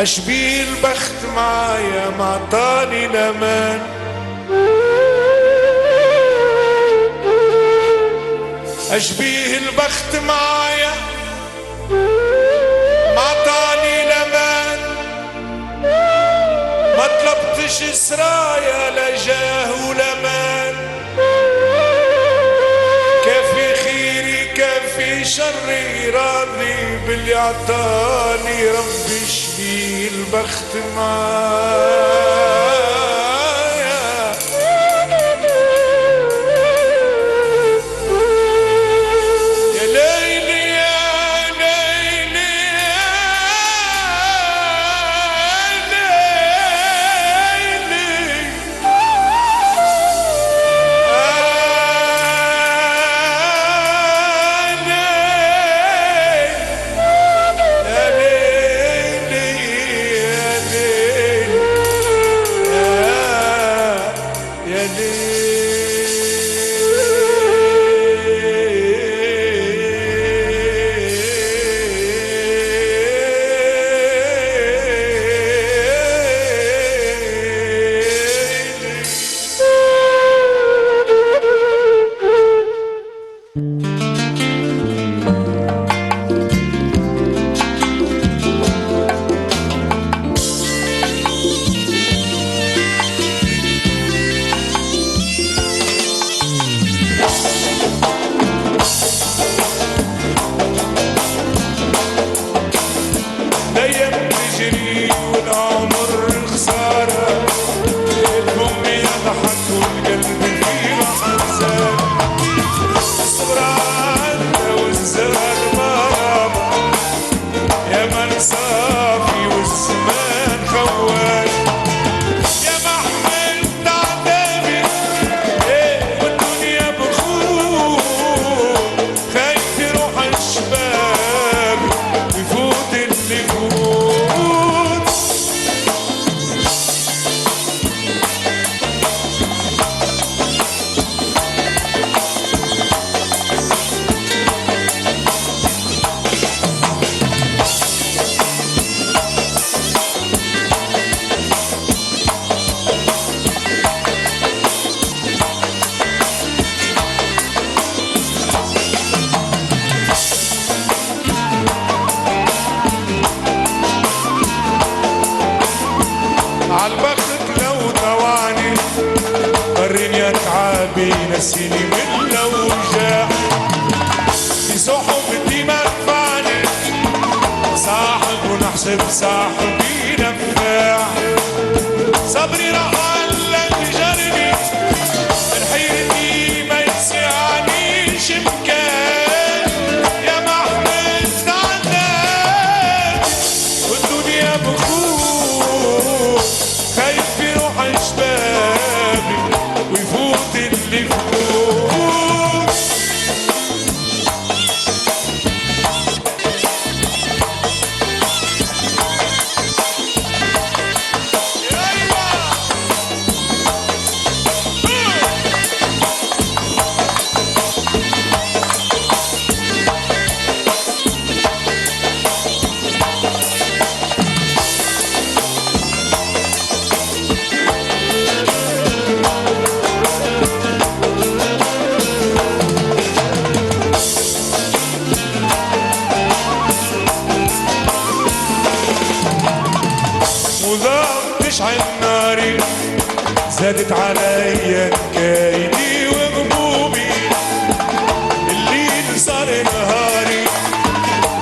اشبيه البخت معايا معطاني الامان، اشبيه البخت معايا معطاني الامان، ما طلبتش سرايا لا جاه ولا مال، كافي خيري كافي شري راضي باللي عطاني ربي، شبيه البخت معايا. يا ليلي يا ليلي يا ليلي نسيني من الأوجاع في صحبتي منفعني، صاحب ونحسب صاحبي نفاع، صبري رحلك جربي من حيرتي ما يسعنيش مكان، يا محمد تعذب والدنيا بخوف، خايف يروح شبابي ويفوت اللي فوق. تشعل ناري زادت عليا كايدي وغمومي، الليل صار نهاري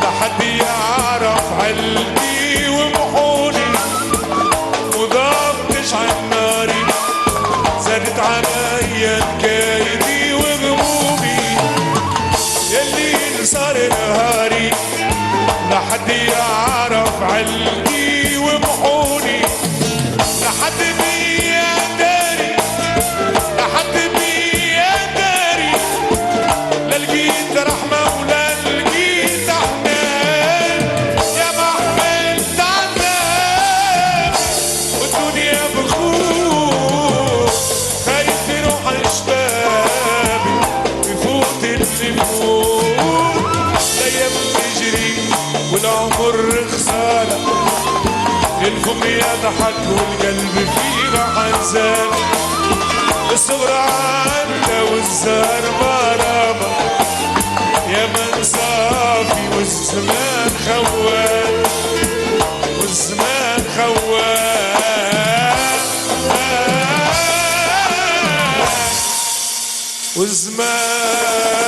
لحد يعرف علبي ومحوني، وضاق تشعل ناري زادت عليا كايدي وغمومي، الليل صار نهاري لحد يعرف علبي ومحوني، لحد بيا داري لحد بيا داري، لا لقيت رحمة ولا لقيت حنان، يا محمل تعذب والدنيا بخوف، خايف يروح شبابي ويفوت اللي فوق، الأيام تجري والعمر خسارة، الفم يضحك والقلب فيه حزان، الصغر عنا والزهر مرامة، يا من صافي والزمان خوان، والزمان خوان، والزمان